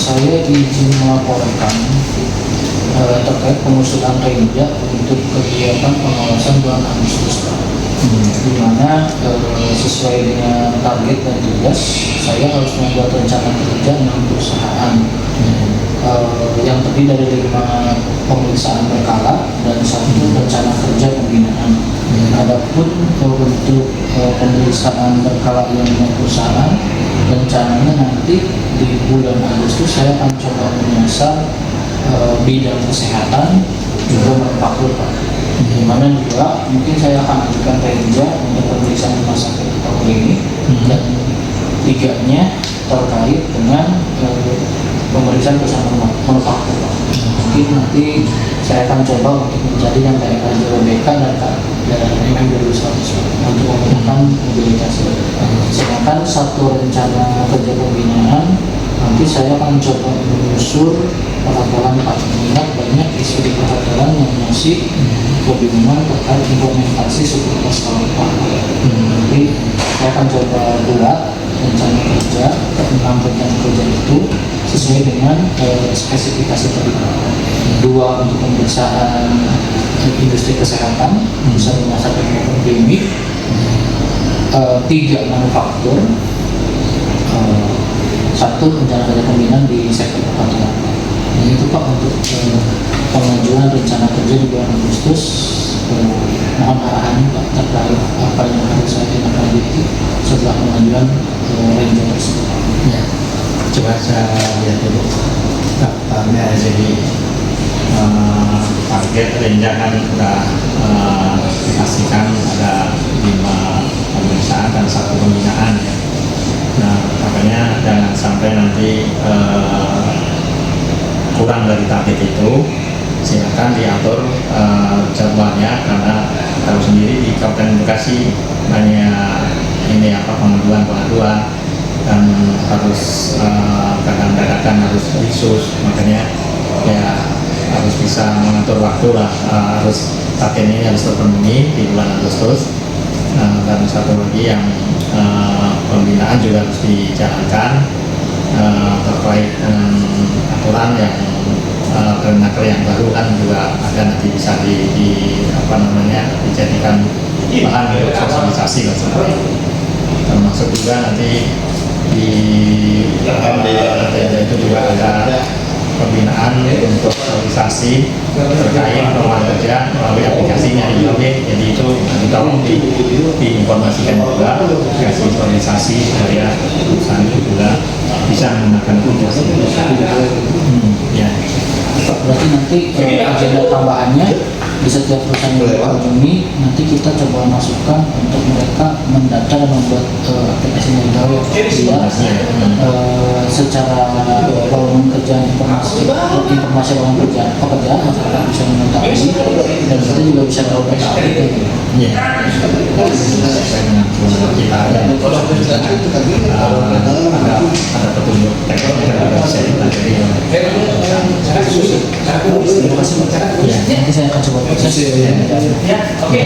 Saya izin melaporkan terkait pengusulan Renja untuk kegiatan pengawasan bulan Agustus, Pak. Di mana sesuai dengan target dan tugas, saya harus membuat rencana kerja 6 perusahaan yang terdiri dari 5 pemeriksaan berkala dan 1 rencana kerja pembinaan. Adapun untuk pemeriksaan berkala yang 5 perusahaan, rencananya nanti di bulan Agustus saya akan coba menyasar bidang kesehatan juga manufaktur, Pak. Di mana juga mungkin saya akan ajukan Renja untuk pemeriksaan rumah sakit atau klinik, dan 3-nya terkait dengan pemeriksaan perusahaan manufaktur, Pak. Mungkin nanti saya akan coba untuk mencari yang daerah JBK dan daerah MM 2100 untuk memudahkan mobilitas. Sedangkan 1 rencana kerja pembinaan, nanti saya akan coba menyusun peraturan, Pak. Mengingat banyak isu di peraturan yang masih kebingungan terkait implementasi sebuah skala upah. Jadi saya akan coba buat rencana kerja, 6 rencana kerja itu sesuai dengan spesifikasi tadi. 2 untuk pemeriksaan industri kesehatan, bisa rumah sakit maupun klinik. 3 manufaktur. 1 rencana kerja pembinaan di sektor perkantoran. Nah, itu, Pak, untuk pengajuan rencana kerja di bulan Agustus. Mohon arahannya, Pak, terkait apa yang harus saya tindak lanjuti setelah pengajuan Renja tersebut. Ya, coba saya lihat dulu daftarnya. Jadi target Renja kan sudah dipastikan ada 5 pemeriksaan dan 1 pembinaan, ya. Nah, makanya jangan sampai nanti kurang dari target itu. Silakan diatur jadwalnya, karena tahu sendiri di Kabupaten Bekasi banyak pengaduan dan harus kadang dadakan, harus khusus. Makanya ya harus bisa mengatur waktu lah, harus target ini harus terpenuhi di bulan Agustus. Dan 1 lagi yang pembinaan juga harus dijalankan terkait dengan aturan yang permenaker yang baru kan juga ada, nanti bisa dijadikan bahan untuk sosialisasi lah sebenarnya. Termasuk juga nanti di itu juga ada pembinaan untuk sosialisasi terkait perubahan kerja melalui aplikasinya IOB. Jadi itu nanti tolong diinformasikan juga, kasih sosialisasi supaya perusahaan itu juga bisa menggunakan aplikasi. Ya. Berarti nanti agenda tambahannya di setiap perusahaan yang dikunjungi, nanti kita coba masukkan untuk mereka mendata dan membuat aplikasi yang baru, biar secara volume kerjaan informasi volume pekerjaan masyarakat bisa mengetahui, dan kita juga bisa melakukan audit. Iya. Kita ada petunjuk teknik yang bisa dipelajari. Terima kasih, Pak. Nanti saya akan coba proses. Oke,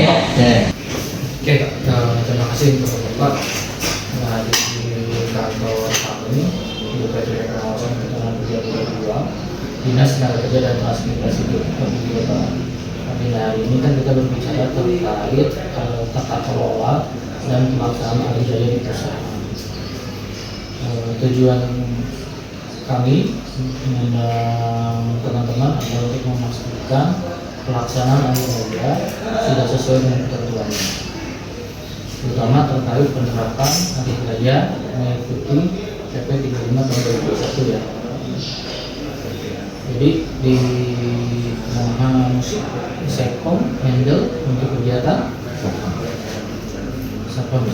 Terima kasih untuk Bapak hadir di kantor kami di PT Pengawasan Ketentuan Kerja 22 Dinas Tenaga Kerja dan Transmigrasi Bapak. Hari ini kan kita berbicara terkait tata kelola dan pelaksanaan alih daya di perusahaan. Tujuan kami mengundang teman-teman adalah untuk memastikan pelaksanaan alih daya sudah sesuai dengan ketentuannya, terutama terkait penerapan alih daya mengikuti PP 35 tahun 2021, ya. Jadi di mohon Sekom handle untuk kegiatan Satpam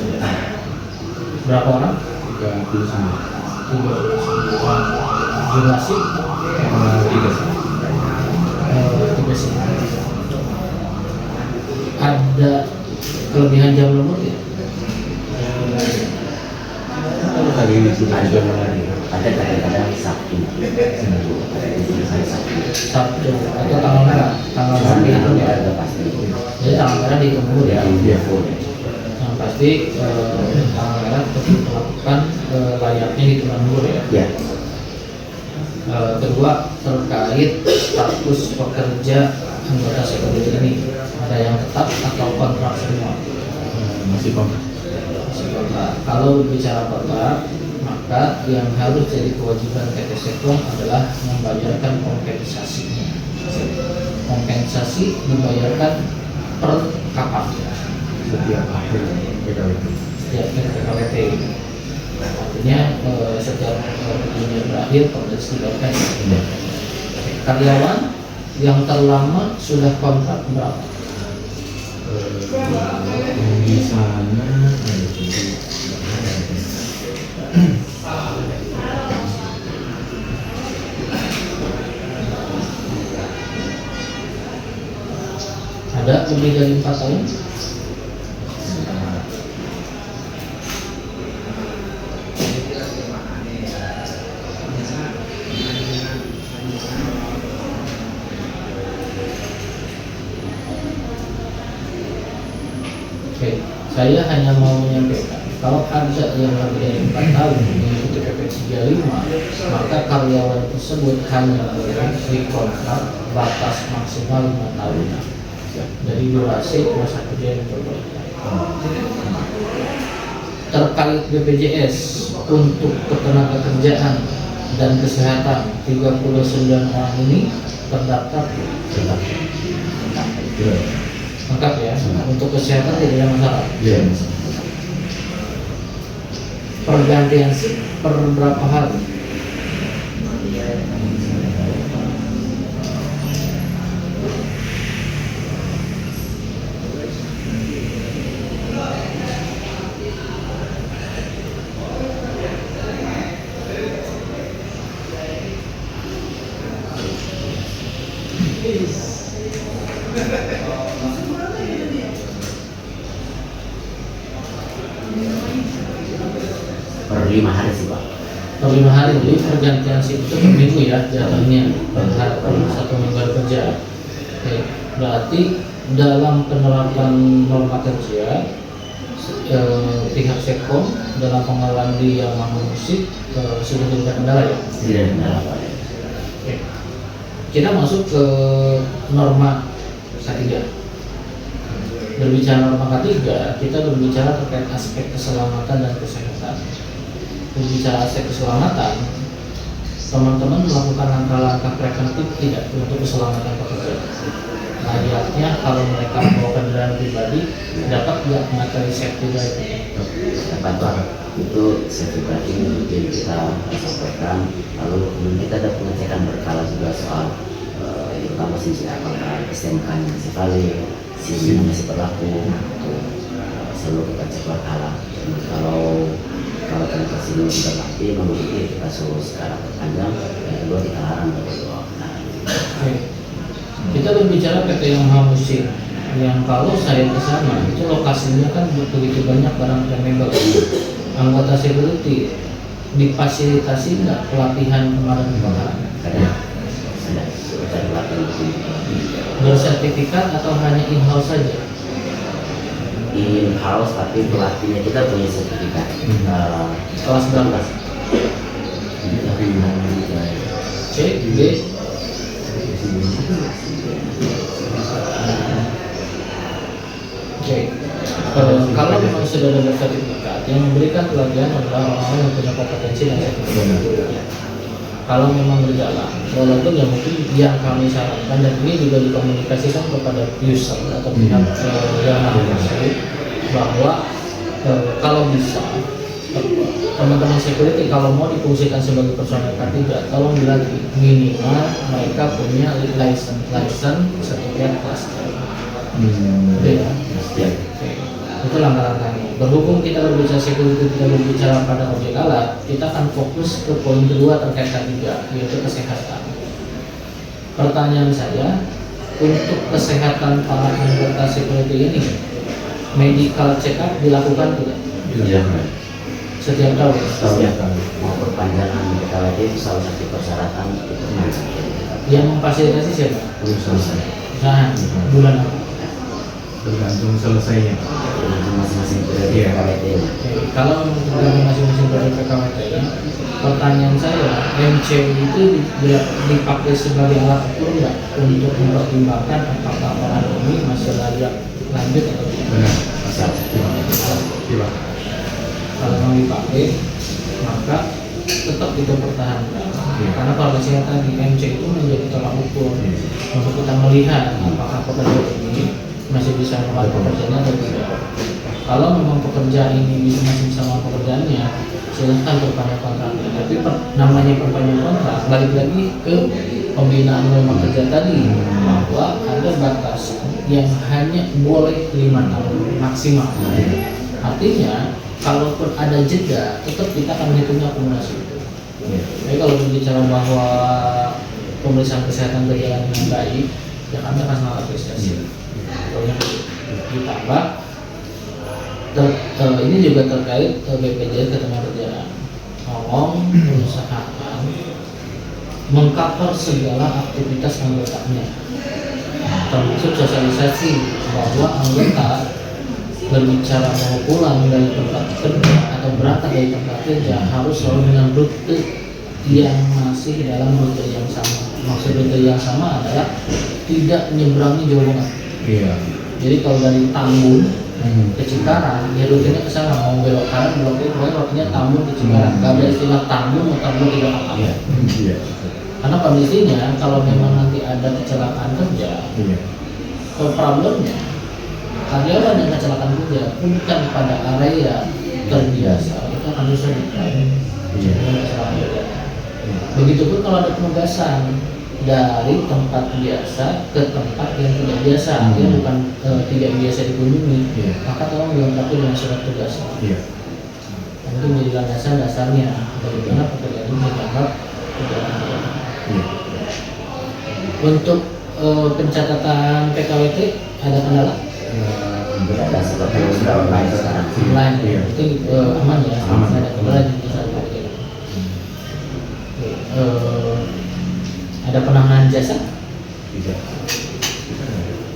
berapa orang? 39. Jumlah sih? 3 sih. Ada kelebihan jam lembur ya? Hari ini sudah jam lagi. Ada kadang-kadang Sabtu. Sabtu atau tanggal merah? Tanggal merah Ada pasti. Jadi tanggal merah ditunggu, ya? Iya. Yang pasti tanggal merah tetap melakukan layaknya di lembur, ya? Ya. Kedua, terkait status pekerja anggota security ini, ada yang tetap atau kontrak semua? Masih kontrak. Masih kontrak. Kalau bicara kontrak, maka yang harus jadi kewajiban PT Sekom adalah membayarkan kompensasinya. Kompensasi dibayarkan per kapan? Setiap akhir PKWT. Setiap PKWT. Artinya setiap dunia berakhir kompensasi dibayarkan. Karyawan yang terlama sudah kontrak berapa? Di sana ada lebih dari 4 tahun? Oke, saya hanya mau menyampaikan kalau ada yang lebih dari 4 tahun mengikuti PP 35, maka karyawan tersebut hanya boleh dikontrak batas maksimal 5 tahun dari durasi masa kerja yang diperbolehkan. Terkait BPJS untuk ketenagakerjaan dan kesehatan 39 orang ini terdaftar lengkap ya. Untuk kesehatan tidak ada masalah. Pergantian shift per berapa hari? Per 5 hari sih Pak. Per 5 hari, jadi pergantian shift itu per minggu ya jatuhnya, per 1 minggu kerja. Oke, berarti dalam penerapan norma kerja pihak Sekom dalam pengelolaan di Yamaha Musik sudah tidak kendala ya? Tidak kendala Pak. Oke. Kita masuk ke norma K3. Berbicara norma K3, kita berbicara terkait aspek keselamatan dan kesehatan. Berbicara aspek keselamatan, teman-teman melakukan langkah-langkah preventif tidak untuk keselamatan pekerja. Layaknya kalau mereka membawa kendaraan pribadi, dapat nggak materi safety driving? Dapat Pak. Itu sertifikat ini kita sampaikan. Lalu kemudian kita ada pengecekan berkala juga soal terutama sisi apakah STNK-nya masih valid, SIM-nya masih berlaku, itu selalu kita cek berkala. Kalau ternyata SIM sudah mati, memiliki kita suruh sekarang panjang, yang kedua kita larang berdua. Oke. Kita berbicara PT Yamaha Musik yang kalau saya ke sana itu lokasinya kan begitu banyak barang flammable. Anggota security difasilitasi nggak pelatihan pemadam kebakaran? Ada kita dilakukan Bersertifikat atau hanya in-house saja? in-house, tapi pelatihnya kita punya sertifikat. Kelas berapa? C, D. Oke. Kalau memang sudah ada sertifikat, yang memberikan pelatihan adalah orang-orang yang punya kompetensi dan sertifikat. Kalau memang berjalan, walaupun ya mungkin yang kami sarankan dan ini juga dikomunikasikan kepada user atau pihak yang tersebut bahwa kalau bisa teman-teman security kalau mau difungsikan sebagai personel K3, tolong lagi minimal mereka punya license sertifikat kelas. Ya. Itu langkah-langkahnya. Berhubung kita berbicara security, kita berbicara pada objek alat, kita akan fokus ke poin kedua terkait K3, yaitu kesehatan. Pertanyaan saya, untuk kesehatan para anggota security ini, medical check up dilakukan tidak? Iya. Setiap tahun? Setiap tahun. Mau perpanjangan PKWT itu salah satu persyaratan itu. Yang memfasilitasi siapa? Perusahaan. Usaha. Bulan apa? tergantung selesainya. Tergantung masing-masing periode Iya. PKWT-nya. Oke, kalau menurut masing-masing dari PKWT, pertanyaan saya, MC itu dipakai sebagai alat ukur nggak untuk mempertimbangkan apakah orang ini masih layak lanjut atau tidak? Benar. Asal. Iya. Kalau mau dipakai, maka tetap kita pertahankan. Iya. Karena kalau saya tadi MC itu menjadi tolak ukur Iya. untuk kita melihat apakah pekerja ini masih bisa melakukan pekerjaannya atau tidak. Kalau memang pekerja ini masih bisa melakukan pekerjaannya, silahkan perpanjang kontraknya. Tapi namanya perpanjang kontrak balik lagi ke pembinaan rumah kerja tadi, bahwa ada batas yang hanya boleh 5 tahun maksimal. Artinya kalaupun ada jeda, tetap kita akan menghitungnya akumulasi itu. Jadi kalau berbicara bahwa pemeriksaan kesehatan berjalan dengan baik, ya kami akan sangat apresiasi. Kalau yang ditambah, ini juga terkait BPJS Ketenagakerjaan. Tolong perusahaan mengcover segala aktivitas anggotanya, termasuk sosialisasi bahwa anggota berbicara mau pulang dari tempat kerja atau berangkat dari tempat kerja harus selalu dengan rute yang masih dalam rute yang sama. Maksud rute yang sama adalah tidak menyeberangi jauh banget. Iya. Jadi kalau dari Tambun ke Cikarang, ya rutenya ke sana, mau belok kanan, belok kiri, pokoknya rutenya Tambun ke Cikarang. Gak ada istilah Tambun atau Tambun tidak apa. Iya. Karena kondisinya kalau memang nanti ada kecelakaan kerja, Iya. problemnya karyawan yang kecelakaan kerja bukan pada area terbiasa, itu akan bisa dengan kecelakaan kerja. Begitupun kalau ada penugasan dari tempat biasa ke tempat yang tidak biasa, yang bukan tidak biasa dikunjungi, maka tolong dilengkapi dengan surat tugas. Iya. Itu menjadi landasan dasarnya bagaimana pekerjaan ini dianggap pekerjaan. Untuk pencatatan PKWT ada kendala? Tidak ada seperti yang sudah online sekarang. Online, Iya. itu aman ya? Aman. Ada kendala di perusahaan PKWT. Ada penanganan jasa? Tidak.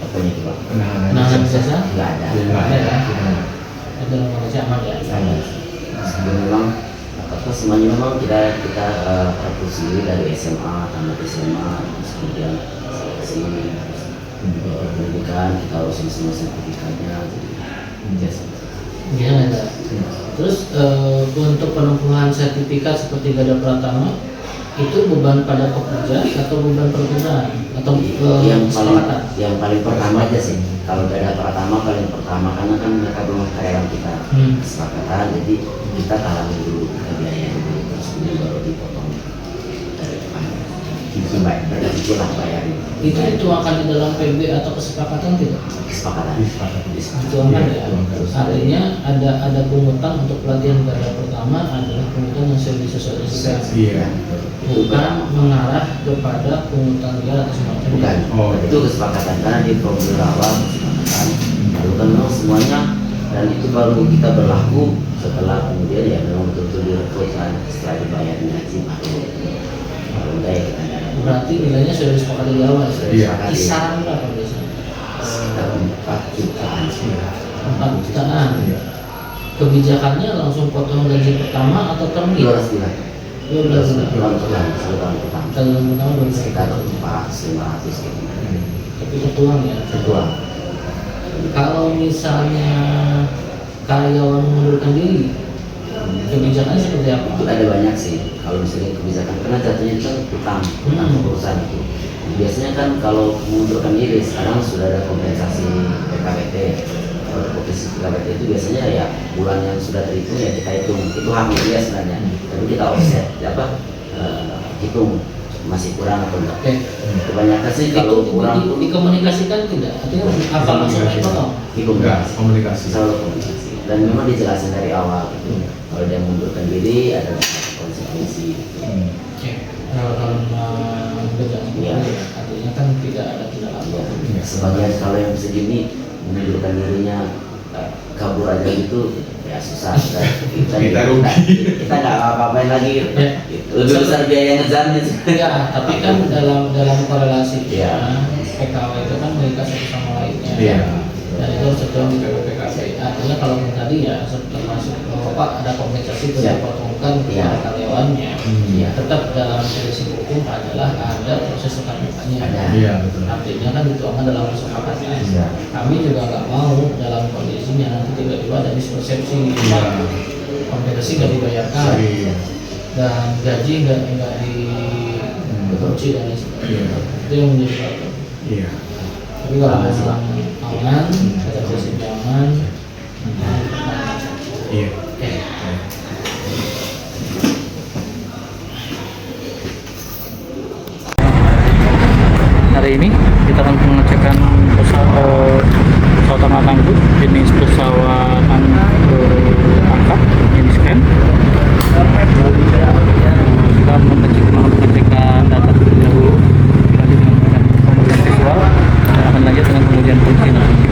Apanya itu Pak? Penanganan jasa? Nggak ada. Nggak ada ya? Ada penanganan aman ya? Ada. Memang apa semuanya memang kita perpusing dari SMA, tamat SMA, terus kemudian sini pendidikan kita urusin semua sertifikatnya, jadi jasa. Iya ada. Terus untuk penempuhan sertifikat seperti Gada Pratama itu beban pada pekerja atau beban perusahaan atau kesepakatan? yang paling pertama aja sih, kalau Gada Pratama paling pertama karena kan mereka belum karyawan kita, kesepakatan, jadi kita talangi dulu kita biayain dulu, terus kemudian baru dipotong dari depan. Baik, berarti lah bayarin. Itu akan di dalam PB atau kesepakatan tidak? Kesepakatan. Dituangkan ya. Artinya ada pungutan untuk pelatihan Gada Pertama adalah pungutan yang sudah disosialisasikan. Iya. Bukan mengarah kepada pungutan liar atau semacamnya. Bukan. Oh, Itu kesepakatan karena di formulir awal kesepakatan. Lalu kan memang semuanya dan itu baru kita berlaku setelah kemudian ya memang betul-betul direkrut kan, setelah dibayarnya gaji baru enggak ya kita. Berarti nilainya sudah disepakati di awal. Iya. Kisaran berapa biasanya? Sekitar 4 jutaan sih. 4 jutaan. Iya. Kebijakannya langsung potong gaji pertama atau termit? 200 bulan. 12 bulan. Tahun pertama, 1 tahun pertama. Tahun pertama belum Sekitar sekitar 400-500 gitu. tapi ketuang ya. Ketua. Kalau misalnya karyawan mengundurkan diri, kebijakannya seperti apa? Itu ada banyak sih kalau misalnya kebijakan karena jatuhnya itu kan utang ke perusahaan itu. Biasanya kan kalau mengundurkan diri sekarang sudah ada kompensasi PKWT. Kalau kompensasi PKWT itu biasanya ya bulan yang sudah terhitung ya kita hitung, itu hak dia sebenarnya. Tapi kita offset hitung masih kurang atau enggak. Oke. Kebanyakan sih kalau kurang pun dikomunikasikan tidak? Artinya apa langsung dipotong? dikomunikasi. Komunikasi. Selalu komunikasi. Dan memang dijelasin dari awal gitu. Kalau dia mundurkan diri ada konsekuensi. Oke. Kalau berjalan Iya. artinya kan tidak ada tindakan. Ya, sebagian kalau yang segini mengundurkan dirinya kabur aja gitu ya susah Kita rugi. kita nggak apa-apain lagi gitu. Ya. Lebih besar biaya ngejarnya sih. Ya, tapi kan dalam korelasi Iya. PKW itu kan mereka satu sama lainnya. Iya. dan itu harus tertuang di PPKP. Artinya kalau tadi ya termasuk Pak ada kompensasi Ya. potongkan Ya. kepada karyawannya. Ya. Tetap dalam prinsip hukum adalah ada proses rekam-rekamnya. Ada. Iya betul. Artinya kan dituangkan dalam kesepakatan. Ya. Kami juga nggak mau dalam kondisinya nanti tiba-tiba ada mispersepsi, Iya. kompensasi nggak dibayarkan Sorry. dan gaji nggak diproduksi dan lain sebagainya. Iya. Itu yang menjadi problem. Iya. Tapi kalau memang aman, kata prinsip aman, Iya. oke. Hari ini kita akan mengecekkan pesawat angkut jenis pesawat angkat jenis scan. Kita mengecekkan data terlebih dahulu, lanjut dengan pengujian visual dan akan lanjut dengan pengujian fungsi nanti.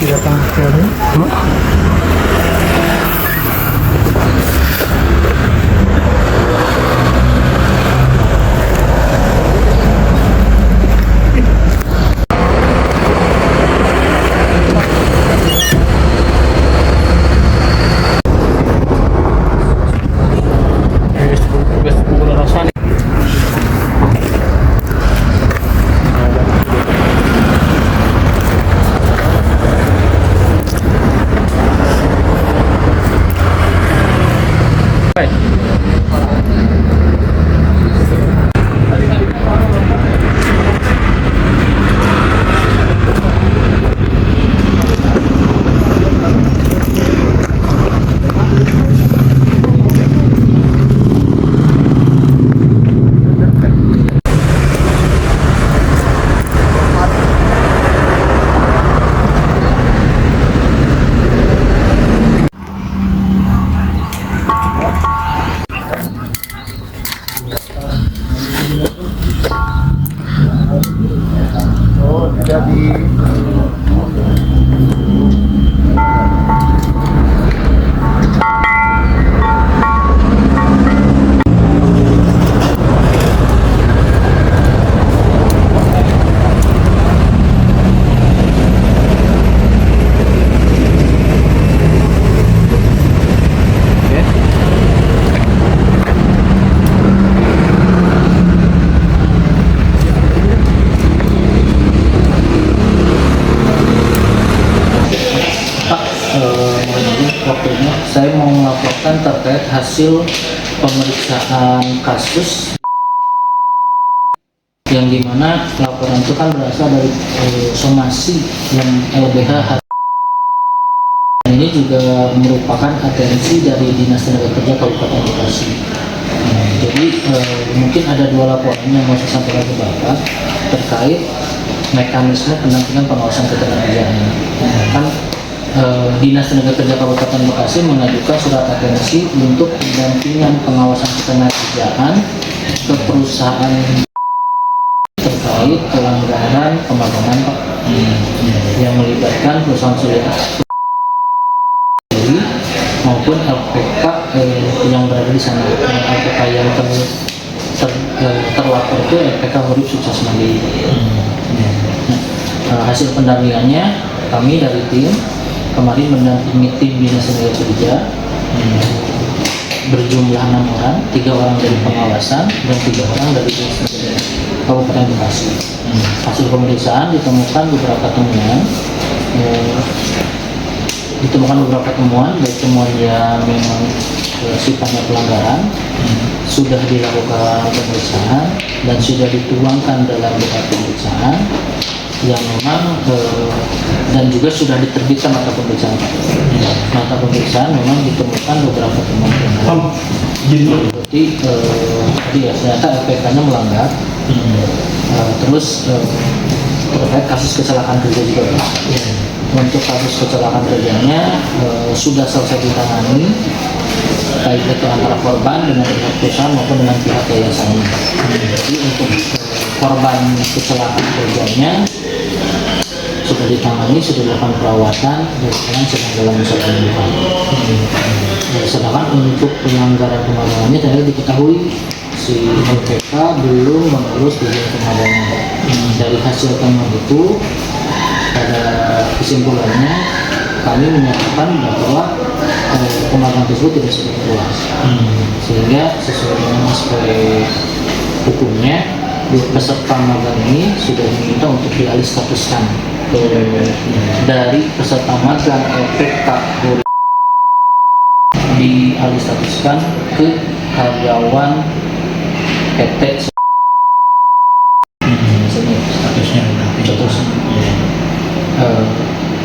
Masih datang ke waktunya saya mau melaporkan terkait hasil pemeriksaan kasus yang dimana laporan itu kan berasal dari somasi yang LBH. Ini juga merupakan atensi dari Dinas Tenaga Kerja Kabupaten Bekasi. Jadi mungkin ada dua laporan yang mau saya sampaikan ke Bapak terkait mekanisme pendampingan pengawasan ketenagakerjaan. Kan Dinas Tenaga Kerja Kabupaten Bekasi mengajukan surat atensi untuk pendampingan pengawasan ketenagakerjaan ke perusahaan terkait pelanggaran pembangunan Pak, yang melibatkan perusahaan swasta maupun LPK yang berada di sana. LPK yang terlapor itu LPK Huruf Sukses Mandiri. Hasil pendampingannya kami dari tim kemarin mendampingi tim Dinas Tenaga Kerja berjumlah 6 orang, 3 orang dari pengawasan dan 3 orang dari Dinas Tenaga Kabupaten Bekasi. Hasil pemeriksaan ditemukan beberapa temuan, baik temuan yang memang sifatnya pelanggaran, sudah dilakukan pemeriksaan dan sudah dituangkan dalam berkas pemeriksaan yang memang dan juga sudah diterbitkan nota pemeriksaan. Nota pemeriksaan memang ditemukan beberapa temuan. Seperti tadi ya, ternyata LPK-nya melanggar Terus terkait kasus kecelakaan kerja juga Pak. Untuk kasus kecelakaan kerjanya sudah selesai ditangani, baik itu antara korban dengan pihak perusahaan maupun dengan pihak yayasannya. Jadi untuk korban kecelakaan kerjanya sudah ditangani, sudah dilakukan perawatan, dan sekarang sedang dalam masa penyembuhan. Sedangkan untuk penyelenggaraan pemadamannya ternyata diketahui si LPK belum mengurus izin pemadaman. Dari hasil temuan itu, pada kesimpulannya kami menyatakan bahwa pemadaman tersebut tidak sudah puas, sehingga sesuai dengan aspek hukumnya peserta magang ini sudah diminta untuk dialih statuskan dari peserta magang LPK dialih statuskan ke karyawan PT Statusnya berarti.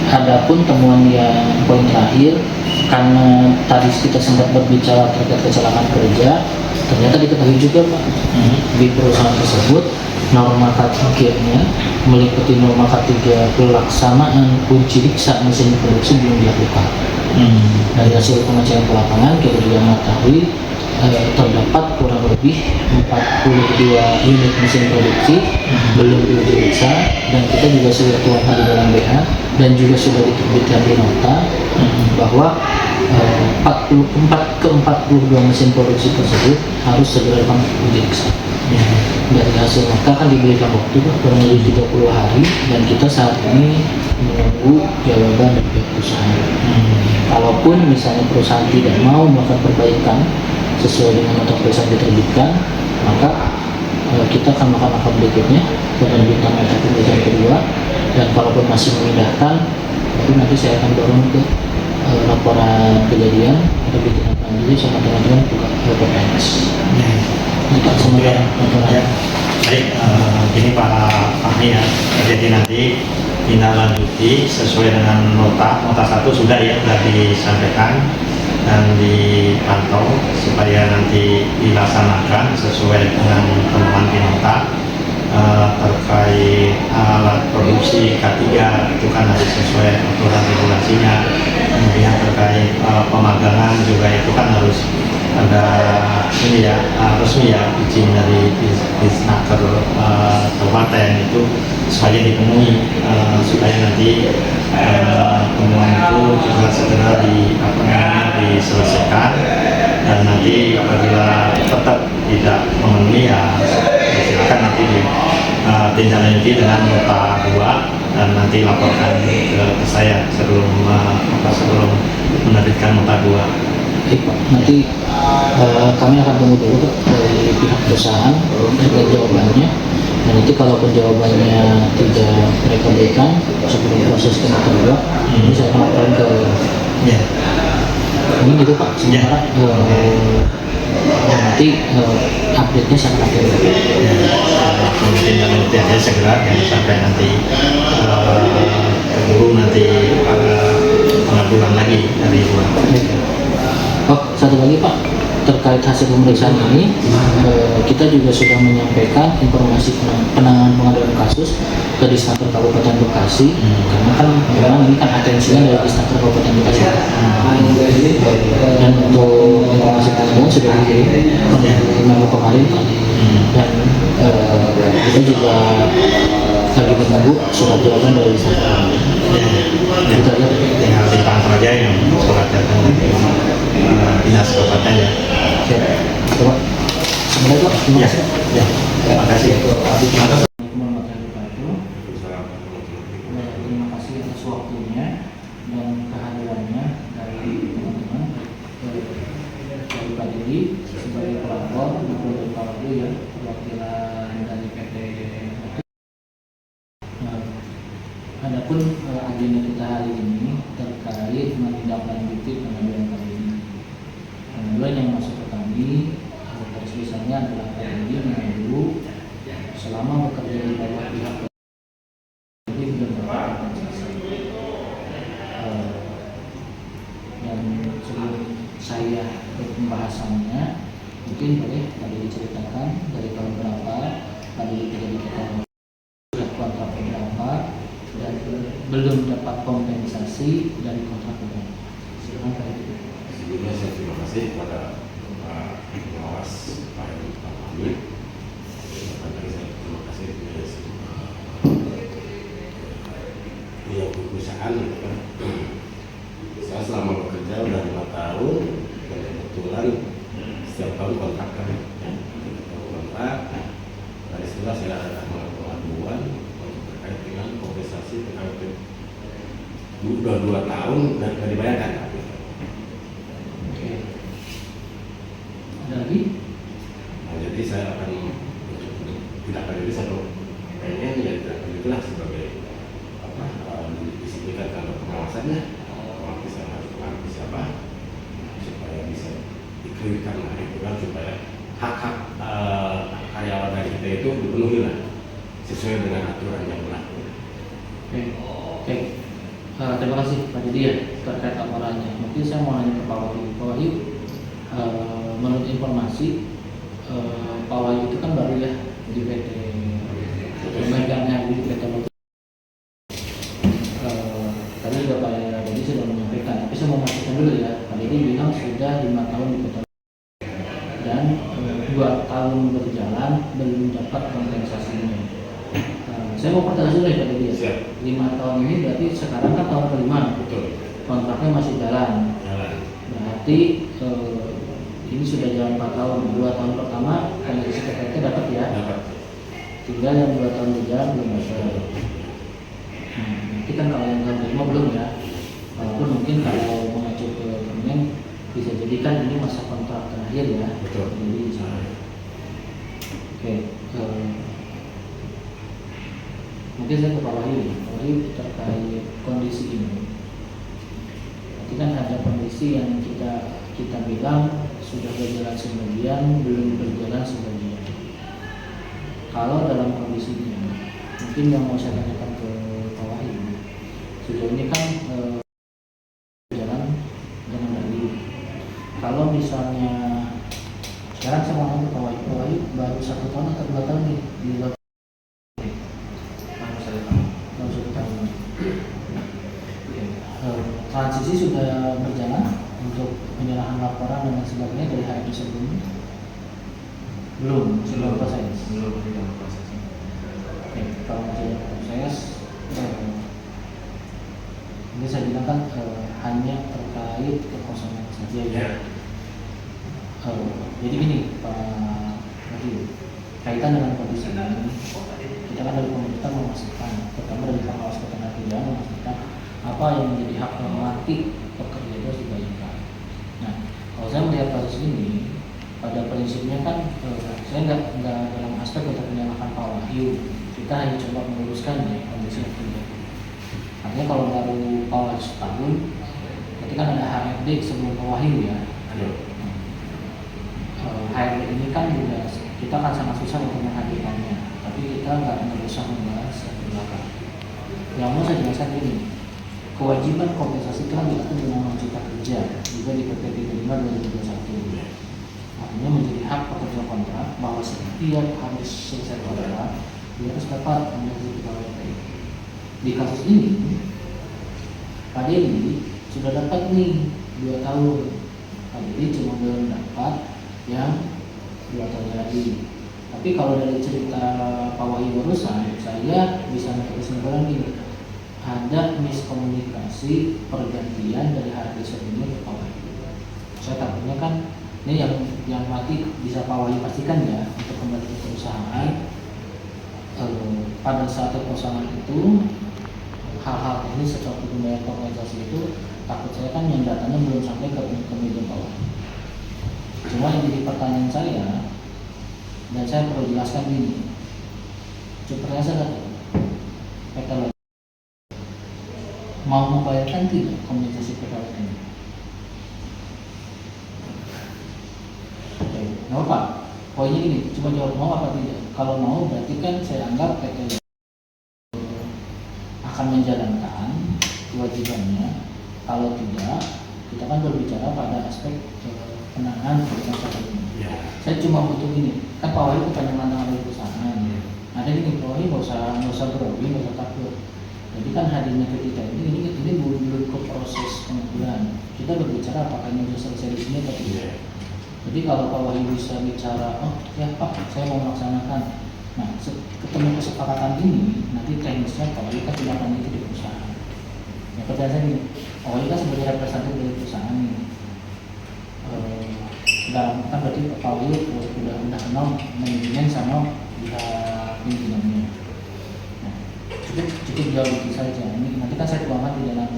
Adapun temuan yang poin terakhir, karena tadi kita sempat berbicara terkait kecelakaan kerja, ternyata diketahui juga Pak, di perusahaan tersebut norma K3-nya meliputi norma K3 pelaksanaan uji riksa mesin produksi belum dilakukan. Dari hasil pengecekan ke lapangan kita juga mengetahui terdapat kurang lebih 42 unit mesin produksi belum diuji riksa, dan kita juga sudah tuangkan di dalam BA dan juga sudah diterbitkan di nota bahwa 42 mesin produksi tersebut harus segera dilakukan uji riksa. Dari hasil nota kan diberikan waktu kurang lebih 30 hari, dan kita saat ini menunggu jawaban dari pihak perusahaan. Kalaupun misalnya perusahaan tidak mau melakukan perbaikan sesuai dengan nota perusahaan diterbitkan, maka kita akan melakukan langkah berikutnya, penerbitan nota perusahaan kedua, dan kalaupun masih memindahkan, baru nanti saya akan dorong ke laporan kejadian atau ditindaklanjuti sama teman-teman juga PNS. Kita semoga Baik, gini Pak Fahmi ya, jadi nanti tindak lanjuti sesuai dengan nota 1 sudah ya, sudah disampaikan dan dipantau supaya nanti dilaksanakan sesuai dengan temuan di nota. Terkait alat produksi K3 itu kan harus sesuai aturan regulasinya. Kemudian terkait pemagangan juga itu kan harus ada ini ya, resmi ya, izin dari Disnaker kabupaten itu supaya dipenuhi, supaya nanti temuan itu juga segera diselesaikan, dan nanti apabila tetap tidak memenuhi ya silakan nanti ditindaklanjuti dengan nota 2 dan nanti laporkan ke saya sebelum menerbitkan nota 2. Baik Pak, nanti kami akan tunggu dulu Pak dari pihak perusahaan terkait jawabannya, dan nanti kalaupun jawabannya tidak mereka berikan sebelum proses ke nota 2, ini saya akan laporkan ke ini gitu Pak. Sementara nanti update-nya saya akan update. Mungkin nanti aja segera yang sampai nanti keburu nanti pengaduan lagi dari luar. Oh, satu lagi Pak, terkait hasil pemeriksaan ini, kita juga sudah menyampaikan informasi penanganan pengaduan kasus ke Disnaker Kabupaten Bekasi, karena kan memang ini kan atensinya dari Disnaker Kabupaten Bekasi. Dan untuk informasi pengaduan sudah dikirim minggu kemarin Pak, dan kita juga lagi menunggu surat jawaban dari Disnaker. Kita lihat Tinggal dipantau aja yang surat datang dari dinas kabupaten ya. Coba. Sebenarnya Pak, terima kasih. Ya, terima kasih. Terima kasih atas waktunya dan kehadirannya dari teman-teman dari Pak Dedi sebagai pelapor maupun dari Pak Rabu ya, perwakilan dari PT. Adapun agenda kita hari ini terkait menindaklanjuti pengaduan kali ini. Pengaduan yang masuk ke kami garis besarnya adalah Pak Dedi mengeluh selama bekerja di bawah pihak dan sebelum saya pembahasannya, mungkin boleh tadi diceritakan dari tahun berapa tadi tidak diketahui sudah kontrak berapa dan belum dapat kompensasi dari kontrak berapa. Silakan Pak Edi. Sebelumnya saya terima kasih kepada pengawas Pak Hamid. Saya terima kasih kepada semua perusahaan. Saya selama bekerja udah 5 tahun dan kebetulan setiap tahun kontrak kan, kontrak. Dari situlah saya ada pengaduan untuk terkait dengan kompensasi terkait udah 2 tahun dan tidak dibayarkan. Oke. Ada lagi? Nah, jadi saya akan tidak akan diri satu pengen ya tidak itulah sebagai apa disiplikan kantor pengawasannya mengerti saya harus mengerti siapa supaya bisa dikelirukan lah itu kan supaya hak-hak karyawan dari kita itu dipenuhi lah sesuai dengan aturan yang berlaku. Oke. Terima kasih Pak Didi ya terkait laporannya. Mungkin saya mau nanya ke Pak Wahyu. Pak Wahyu, menurut informasi Pak Wahyu itu kan baru ya di PT pemegangnya di PT Lotus. Tadi juga Pak Didi sudah menyampaikan, tapi saya mau memastikan dulu ya. Pak Didi bilang sudah 5 tahun di PT Lotus dan 2 tahun berjalan belum dapat kompensasinya. Saya mau pertanyaan dulu ya Pak Didi. Siap. 5 tahun ini berarti sekarang kan tahun kelima. Betul. Kontraknya masih jalan. Berarti ini sudah jalan 4 tahun. 2 tahun pertama kompensasi PKT dapat ya. Dapat. Tinggal yang 2 tahun berjalan belum dapat. Nanti kan kalau yang tahun kelima belum ya. Walaupun mungkin kalau mengacu ke Kemen bisa jadikan ini masa kontrak terakhir ya. Betul. Jadi oke. Mungkin saya ke Pak Wahyu. Pak Wahyu terkait kondisi ini. Berarti kan ada kondisi yang kita bilang sudah berjalan sebagian, belum berjalan sebagian. Kalau dalam kondisinya, mungkin yang mau saya tanyakan ke Pak Wahyu, sejauh ini kan berjalan dengan baik. Kalau misalnya sekarang saya mau nanya ke Pak Wahyu, baru 1 tahun atau 2 tahun nih di luar transisi sudah berjalan untuk penyerahan laporan dan sebagainya dari HRD sebelumnya? Belum proses. Belum proses. Oke, kalau masih ada proses, ini saya bilang kan hanya terkait kekosongan saja ya. Jadi gini Pak Wahyu, kaitan dengan kondisi ini, kita kan dari pemerintah memastikan, terutama dari pengawas ketenagakerjaan memastikan apa yang menjadi hak normatif pekerja itu harus dibayarkan. Nah, kalau saya melihat kasus ini, pada prinsipnya kan saya nggak dalam aspek untuk menyalahkan Pak Wahyu. Kita hanya coba meluruskan ya kondisi yang terjadi. Artinya kalau baru Pak Wahyu setahun, berarti kan ada HRD sebelum Pak Wahyu ya. HRD ini kan juga kita kan sangat susah untuk menghadirkannya, tapi kita nggak berusaha membahas yang belakang. Yang mau saya jelaskan ini, kewajiban kompensasi telah diatur dengan Undang-Undang Cipta Kerja juga di PP 35/2021. Artinya menjadi hak pekerja kontrak bahwa setiap habis selesai kontrak dia harus dapat kompensasi pegawai. Di kasus ini, Pak Dedi sudah dapat nih 2 tahun. Pak Dedi cuma belum dapat yang 2 tahun lagi. Tapi kalau dari cerita Pak Wahyu barusan, saya bisa mengambil kesimpulan ini. Ada miskomunikasi pergantian dari HRD sebelumnya ke Pak Wahyu. Saya takutnya kan ini yang mati bisa Pak Wahyu pastikan ya untuk kembali ke perusahaan. Pada saat kekosongan itu hal-hal teknis seperti pembayaran kompensasi itu takut saya kan yang datanya belum sampai ke meja Pak Wahyu. Cuma yang jadi pertanyaan saya dan saya perlu jelaskan ini, sepertinya saya PT Lotus mau membayarkan tidak kompensasi PKWT ini? Oke, nggak apa. Poinnya ini, cuma jawab mau apa tidak. Kalau mau berarti kan saya anggap PT Lotus akan menjalankan kewajibannya. Kalau tidak, kita kan berbicara pada aspek penanganan perusahaan ini. Saya cuma butuh ini, kan Pak Wahyu bukan yang menangani perusahaan. ada gini, Pak Wahyu nggak usah grogi, nggak usah takut. Jadi kan hadirnya ke kita ini belum ke proses pengadilan. Kita berbicara apakah ini sudah selesai di sini atau tidak. Jadi kalau Pak Wahyu bisa bicara, oh ya Pak, saya mau melaksanakan. Nah, ketemu kesepakatan ini, nanti teknisnya Pak Wahyu kan tidak akan itu di perusahaan. Ya pertanyaan saya gini, Pak Wahyu kan sebagai representatif dari perusahaan ini. Dalam kan berarti Pak Wahyu udah kenal manajemen sama pihak pimpinannya. Nah, cukup jauh itu saja. Ini nanti kan saya tuangkan di dalam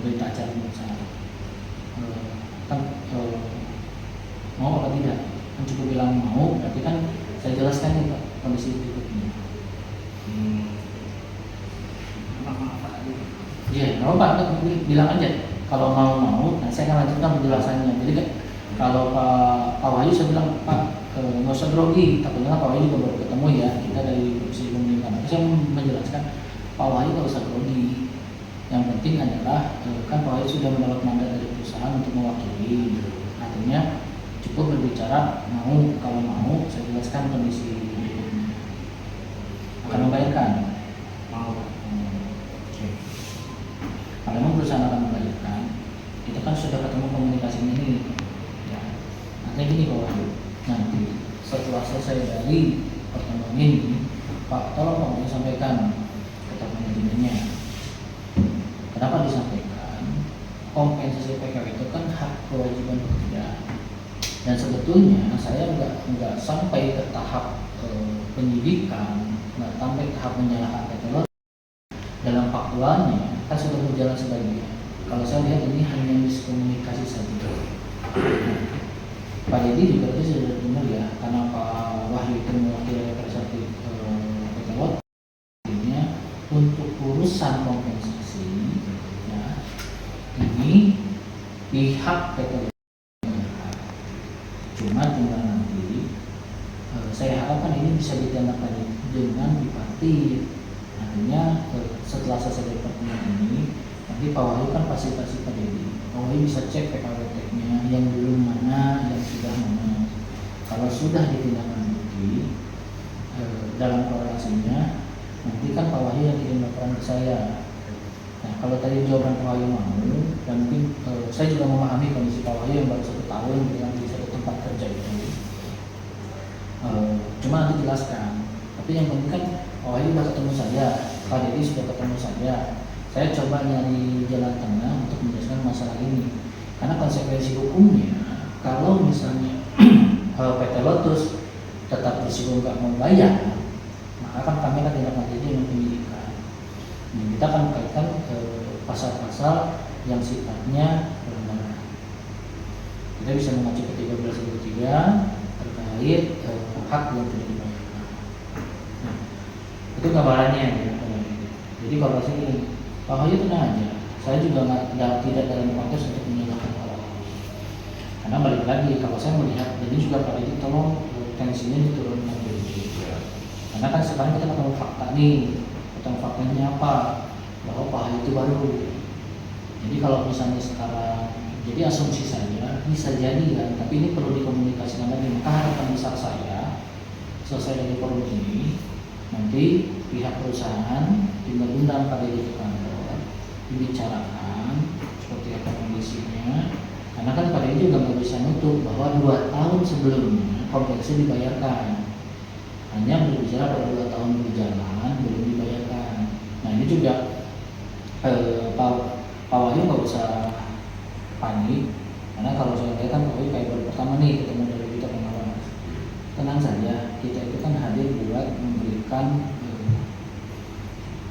berita acara perusahaan. Kan mau apa tidak? Kan cukup bilang mau, berarti kan saya jelaskan nih Pak kondisi berikutnya. Iya, nggak apa-apa, bilang aja. Kalau mau, nah saya akan lanjutkan penjelasannya. Jadi kan kalau Pak Wahyu saya bilang Pak nggak usah grogi, takutnya Pak Wahyu juga baru ketemu ya, kita dari Komisi Pemilihan. Saya menjelaskan Pak Wahyu nggak usah grogi. Yang penting adalah kan Pak Wahyu sudah mendapat mandat dari perusahaan untuk mewakili. Artinya cukup berbicara mau, kalau mau saya jelaskan kondisi berikutnya. Akan membayarkan. Mau. Kalau memang perusahaan akan membayarkan, kita kan sudah ketemu komunikasi ini. Ya. Nanti gini Pak Wahyu, nanti setelah selesai dari pertemuan ini, Pak tolong Pak Wahyu sampaikan ke top manajemennya. Kenapa disampaikan? Kompensasi PKW itu kan hak kewajiban pekerja. Dan sebetulnya saya nggak sampai ke tahap penyidikan, nggak sampai tahap menyalahkan PT dalam faktualnya kan sudah berjalan sebagian. Kalau saya lihat ini hanya miskomunikasi saja. Pak Dedi juga tadi sudah dengar ya, karena Pak Wahyu itu mewakili representatif PT Lot, artinya untuk urusan kompensasi, ya, ini pihak PT Lot. Cuma tinggal nanti saya harapkan ini bisa ditindaklanjuti dengan bipartit. Artinya setelah selesai dari pertemuan ini, nanti Pak Wahyu kan fasilitasi Pak Dedi. Pak Wahyu bisa cek PKWT-nya yang belum mana, yang sudah mana. Kalau sudah ditindaklanjuti dalam korelasinya, nanti kan Pak Wahyu yang kirim laporan ke saya. Nah, kalau tadi jawaban Pak Wahyu mau, dan mungkin saya juga memahami kondisi Pak Wahyu yang baru 1 tahun dengan di satu tempat kerja itu. Cuma nanti jelaskan. Tapi yang penting kan Pak Wahyu sudah ketemu saya, Pak Dedi sudah ketemu saya. Saya coba nyari jalan tengah untuk menjelaskan masalah ini. Karena konsekuensi hukumnya, kalau misalnya PT Lotus tetap bersikukuh nggak mau bayar, maka kan kami akan tindak lanjuti dengan penyidikan. Nah, kita akan kaitkan pasal-pasal yang sifatnya pelanggaran. Kita bisa mengacu ke 13.3 terkait hak yang tidak dibayarkan. Nah, itu gambarannya ya. Jadi kalau saya ini, Pak Wahyu tenang aja. Saya juga tidak dalam konteks untuk menyalahkan Pak Wahyu. Karena balik lagi, kalau saya melihat, jadi juga Pak Dedi tolong tensinya diturunkan dulu. Karena kan sekarang kita ketemu fakta nih, ketemu faktanya apa? Bahwa Pak Wahyu itu baru. Jadi kalau misalnya sekarang, jadi asumsi saya bisa jadi kan, tapi ini perlu dikomunikasikan lagi. Maka harapan besar saya selesai dari forum ini, nanti pihak perusahaan tinggal undang Pak Dedi ke kantor, dibicarakan seperti apa kondisinya. Karena kan Pak Dedi juga nggak bisa nutup bahwa 2 tahun sebelumnya kompensasi dibayarkan. Hanya berbicara pada 2 tahun berjalan belum dibayarkan. Nah ini juga Pak Wahyu nggak usah panik, karena kalau saya lihat kan Pak Wahyu kayak baru pertama nih ketemu dari kita pengawas. Tenang saja, kita itu kan hadir buat memberikan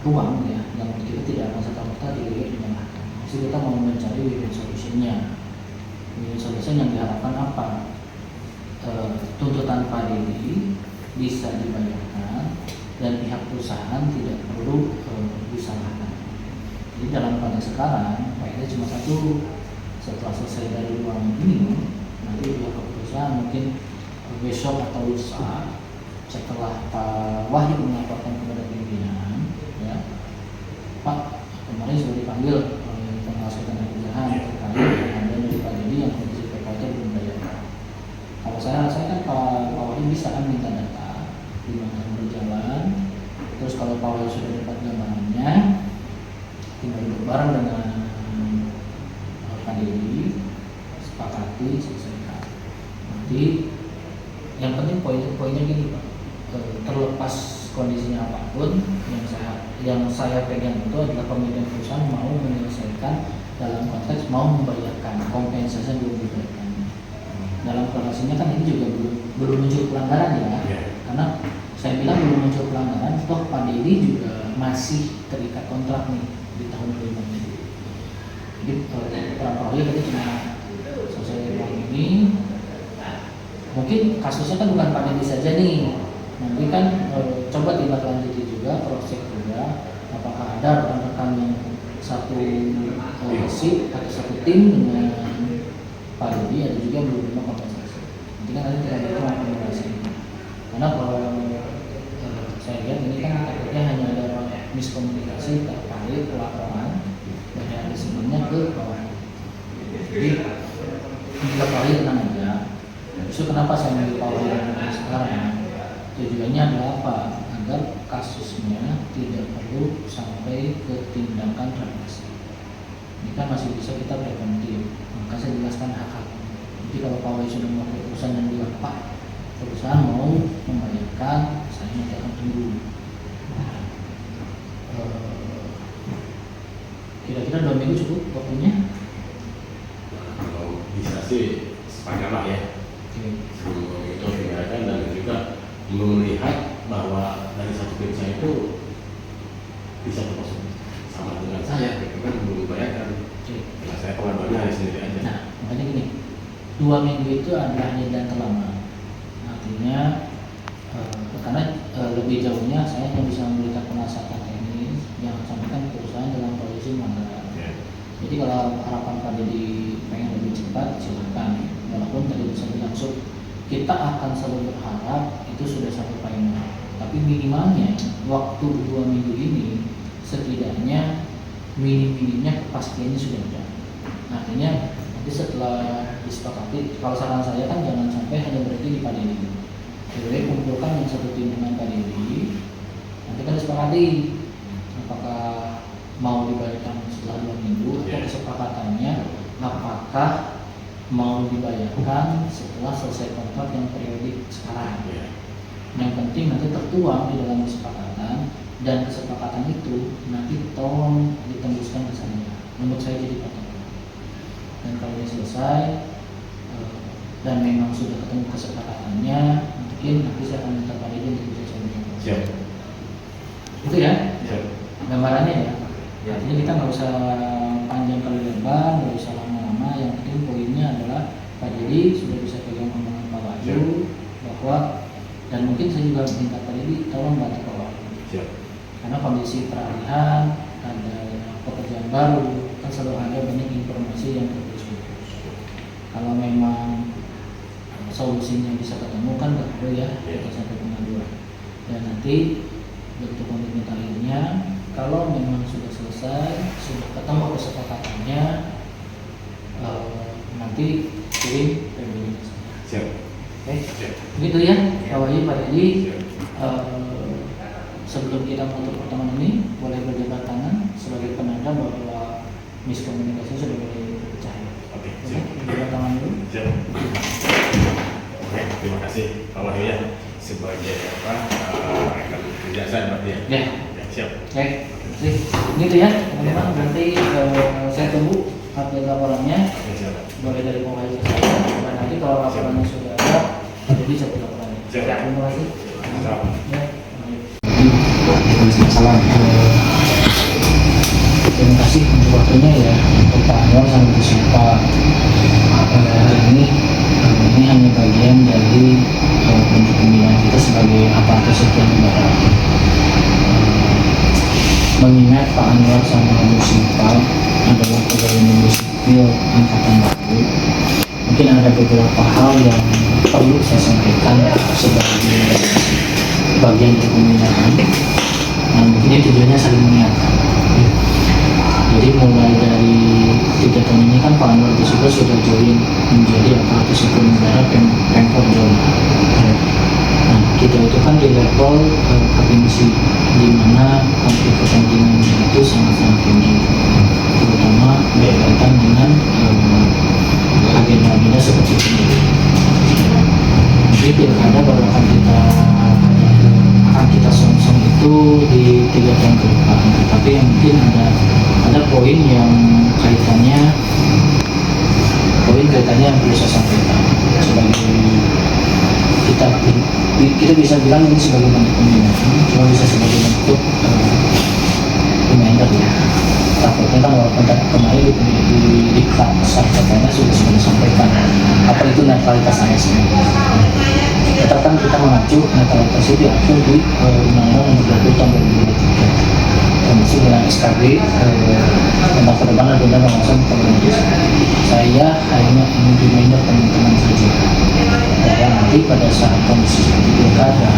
ruang ya, yang kita tidak akan serta-merta dinyalahkan. Jadi kita mau mencari win-win solution-nya. Win-win solution yang diharapkan apa? Tuntutan Pak Dedi bisa dibayarkan dan pihak perusahaan tidak perlu disalahkan. Jadi dalam konteks sekarang, Pak Dedi cuma satu, setelah selesai dari ruang ini, nanti pihak perusahaan mungkin besok atau lusa setelah Pak Wahyu melaporkan kepada pimpinan, ya Pak kemarin sudah dipanggil oleh pengawas ketenagakerjaan terkait ada dari Pak Dedi yang kondisi PKWT belum bayarkan. Kalau saya kan Pak Wahyu bisa kan minta data di mana berjalan Terus kalau Pak Wahyu sudah dapat gambarannya, tinggal duduk bareng dengan Pak Dedi, sepakati, selesaikan. Nanti yang penting poinnya gini Pak, terlepas kondisinya apapun, yang saya pegang itu adalah pemilik perusahaan mau menyelesaikan dalam konteks mau membayarkan kompensasi yang belum diberikan. Dalam korelasinya kan ini juga belum muncul pelanggaran ya, karena saya bilang belum muncul pelanggaran, toh Pak Dedi juga masih terikat kontrak nih di tahun 2005 ini. Jadi Pak Wahyu tadi cuma selesai uang ini, mungkin kasusnya kan bukan Pak Dedi saja nih, nanti kan coba tindak lanjuti juga, proses juga, apakah ada rekan-rekan yang satu shift atau satu tim dengan Pak Dedi, ada juga yang belum menerima kompensasi. Nanti kan nanti kita hitung akomodasi. Karena kalau saya lihat ini kan takutnya hanya ada miskomunikasi terkait pelaporan dari ada sebelumnya ke bawah. Jadi Pak Wahyu tenang aja. Justru kenapa saya memilih Pak Wahyu sekarang? Tujuannya adalah apa? Agar kasusnya tidak perlu sampai ke tindakan remisi. Ini kan masih bisa kita preventif. Maka saya jelaskan hak-hak. Jadi kalau Pak Wahyu sudah membuat keputusan dan bilang Pak, perusahaan mau membayarkan, saya nanti akan tunggu. Kira-kira 2 minggu cukup waktunya? Kalau bisa sih sepanjang lah ya. Sebelum itu dibayarkan dan juga melihat bahwa dari satu tim saya itu bisa termasuk sama dengan saya, itu kan belum dibayarkan. Nah, saya pengaduannya hari sendiri aja. Nah, makanya gini, 2 minggu itu adalah jeda terlama. Artinya, karena lebih jauhnya saya hanya bisa memberikan penasihat teknis yang sampaikan perusahaan dalam kondisi melanggar. Jadi kalau harapan Pak Dedi pengen lebih cepat, silakan. Walaupun tadi bisa berlangsung, kita akan selalu berharap itu sudah satu final. Tapi minimalnya waktu 2 minggu ini setidaknya minim-minimnya kepastiannya sudah ada. Artinya nanti setelah disepakati, kalau saran saya kan jangan sampai hanya berhenti di Pak Dedi. Jadi kumpulkan yang satu tim dengan Pak Dedi, nanti kan disepakati apakah mau dibayarkan setelah 2 minggu atau kesepakatannya apakah mau dibayarkan setelah selesai kontrak yang periodik sekarang. Yang penting nanti tertuang di dalam kesepakatan, dan kesepakatan itu nanti tolong ditembuskan ke saya. Menurut saya jadi patokan. Dan kalau ini selesai dan memang sudah ketemu kesepakatannya, mungkin nanti saya akan minta Pak Dedi untuk bisa coba. Siap. Itu ya? Siap. Gambarannya ya. Artinya kita nggak usah panjang kali lebar, nggak usah lama-lama. Yang penting poinnya adalah Pak Dedi sudah bisa pegang omongan Pak Wahyu bahwa, dan mungkin saya juga minta Pak Dedi tolong bantu Pak Wahyu. Siap. Karena kondisi peralihan, ada pekerjaan baru, kan selalu ada banyak informasi yang terputus-putus. Kalau memang solusinya bisa ketemu kan nggak perlu ya kita sampai pengaduan. Dan nanti bentuk komitmen akhirnya, kalau memang sudah selesai, sudah ketemu kesepakatannya, nanti kirim PBB. Siap. Oke, Siap. begitu ya Pak Wahyu, Pak Dedi. Siap. Sebelum kita menutup pertemuan ini, boleh berjabat tangan sebagai penanda bahwa miskomunikasi sudah mulai pecah. Oke, siap. Berjabat tangan dulu. Siap. Oke, terima kasih Pak Wahyu ya sebagai rekan kerja saya berarti ya. Ya. Ya, siap. Oke, gitu ya teman-teman. Nanti saya tunggu update laporannya. Ya, siap. Boleh dari Pak Wahyu ke saya. Dan nanti kalau laporannya sudah ada, jadi cabut laporannya. Siap. Terima kasih. Siap. Ya. Masalah. Terima kasih untuk waktunya ya, untuk Pak Anwar sama Bu Sipa. Hari ini hanya bagian dari bentuk pembinaan kita sebagai aparatur sipil negara. Mengingat Pak Anwar sama Bu Sipa adalah pegawai negeri sipil angkatan baru, mungkin ada beberapa hal yang perlu saya sampaikan sebagai bagian dari pembinaan. Nah, mungkin ini tujuannya saling mengingatkan. Jadi mulai dari 3 tahun ini kan Pak Anwar juga sudah join menjadi aparatur sipil negara Pemkot Jawa. Nah, kita itu kan di level provinsi, di mana konflik kepentingan itu sangat-sangat tinggi, terutama berkaitan dengan agenda-agenda seperti ini. Jadi pilkada baru akan kita song-song itu di 3 tahun ke depan, tapi yang mungkin ada poin yang kaitannya yang perlu saya sampaikan sebagai kita bisa bilang ini sebagai bentuk pembinaan, cuma bisa sebagai bentuk reminder ya. Takutnya kan walaupun kemarin di sarjana sudah disampaikan apa itu netralitas ASN. Tetap kan kita mengacu netralitas itu diatur di Undang-Undang Nomor 20 Tahun 2023, termasuk dengan SKB tentang penerbangan dan pengawasan pemerintah. Saya hanya ingin reminder teman-teman saja bahwa nanti pada saat kondisi seperti pilkada,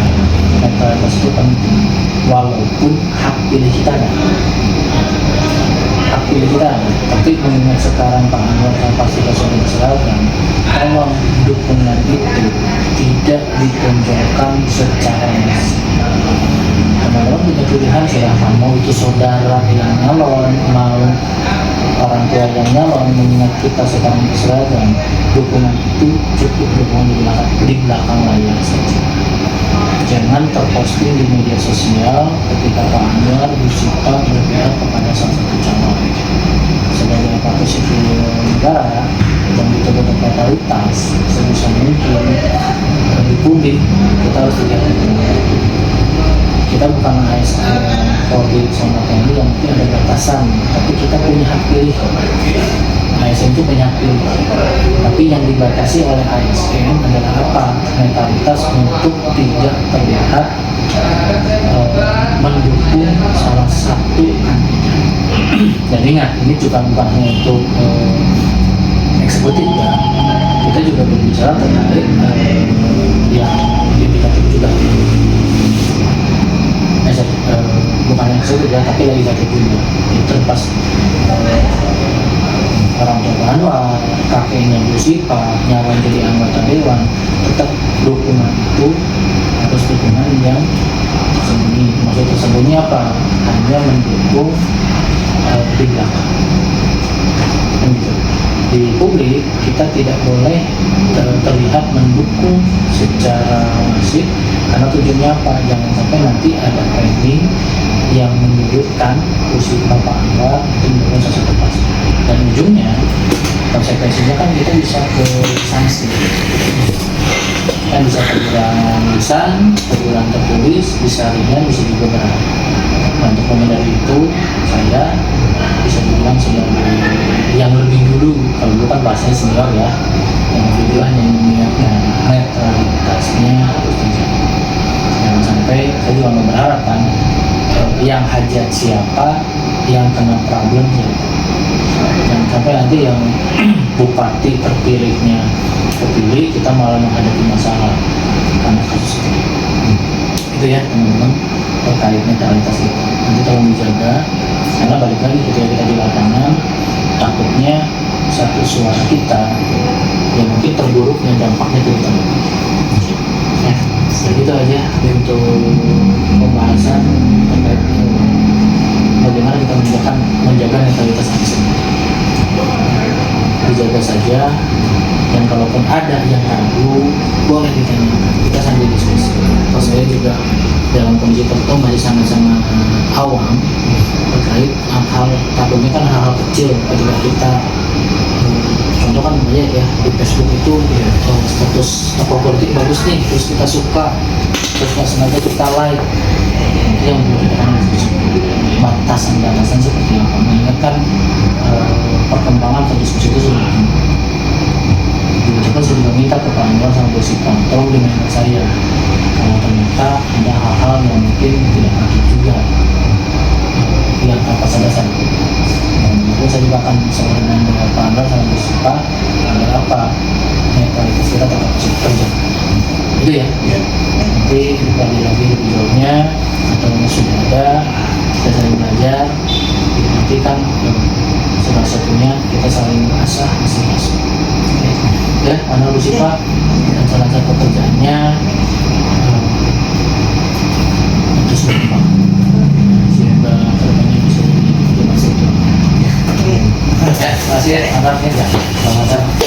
netralitas itu penting, walaupun hak pilih kita ada. Hak pilih kita ada, tapi mengingat sekarang Pak Anwar kapasitas sudah berseragam, tolong dukungan itu tidak ditonjolkan secara masif. Teman-teman punya pilihan silahkan, mau itu saudara yang nyalon, mau orang tua yang nyalon, mengingat kita sekarang berseragam, dukungan itu cukup dukungan di belakang layar saja. Jangan terposting di media sosial ketika Pak Anwar bersifat berpihak kepada salah satu calon. Sebagai aparatur sipil negara yang betul-betul netralitas, sebisa mungkin di publik kita harus lihat itu. Kita bukan ASN, Polri, sama TNI yang mungkin ada batasan, tapi kita punya hak pilih. ASN itu punya hak pilih, tapi yang dibatasi oleh ASN adalah apa? Netralitas untuk tidak terlihat mendukung salah satu kandidat. Dan ingat, ini juga bukan hanya untuk eksekutif ya, kita juga berbicara terkait yang legislatif juga. Bukan yang eksekutif ya, tapi legislatif juga. Itu pas orang tua Anwar, kakeknya Bu Sipa, nyawa jadi anggota dewan, tetap dukungan itu harus dukungan yang tersembunyi. Maksud tersembunyi apa? Hanya mendukung di belakang. Gitu. Di publik kita tidak boleh terlihat mendukung secara masif, karena tujuannya apa? Jangan sampai nanti ada framing yang menyudutkan usia Bapak Anwar itu mendukung salah satu paslon, dan ujungnya konsekuensinya kan kita bisa ke sanksi, kan bisa teguran lisan, teguran tertulis, bisa ringan, bisa juga berat. Nah, untuk menghindari itu saya bisa dibilang sebagai yang lebih dulu, kalau dulu kan bahasanya senior ya, yang lebih dulu hanya mengingatkan netralitasnya harus terjaga. Jangan sampai, saya juga mau berharap kan, yang hajat siapa, yang kena problem siapa. Jangan sampai nanti yang bupati terpilihnya kepilih, kita malah menghadapi masalah karena kasus itu. Itu ya teman-teman terkait netralitas itu. Nanti tolong dijaga, karena balik lagi ketika kita di lapangan, takutnya satu suara kita yang mungkin terburuknya dampaknya itu kita lebih. Ya, segitu aja untuk pembahasan terkait bagaimana kita menjaga netralitas ASN. Dijaga saja, dan kalaupun ada yang ragu boleh ditanyakan, kita sambil diskusi. Kalau saya juga dalam kondisi tertentu masih sangat-sangat awam terkait hal-hal, takutnya kan hal-hal kecil ketika kita contoh kan banyak ya di Facebook itu status tokoh politik bagus nih, terus kita suka, terus nggak sengaja kita like, itu yang perlu kita batasan seperti apa, mengingatkan perkembangan atau diskusi itu sudah juga saya juga minta ke Pak Anwar sama Bu Sipa, tolong dengan saya kalau ternyata ada hal-hal yang mungkin tidak baik juga yang apa saja saya dan itu saya juga akan sebenarnya dengan Pak Anwar sama Bu Sipa agar apa netralitas kita tetap terjaga. Itu ya, nanti dibagi lagi videonya atau sudah ada, kita saling belajar, nanti kan salah satunya kita saling asah masing-masing. Ya, Anwar Bu Sipa dan salah satu pekerjaannya Pak, sehingga kedepannya bisa lebih masuk. Ya, masih ya, mantap ya, selamat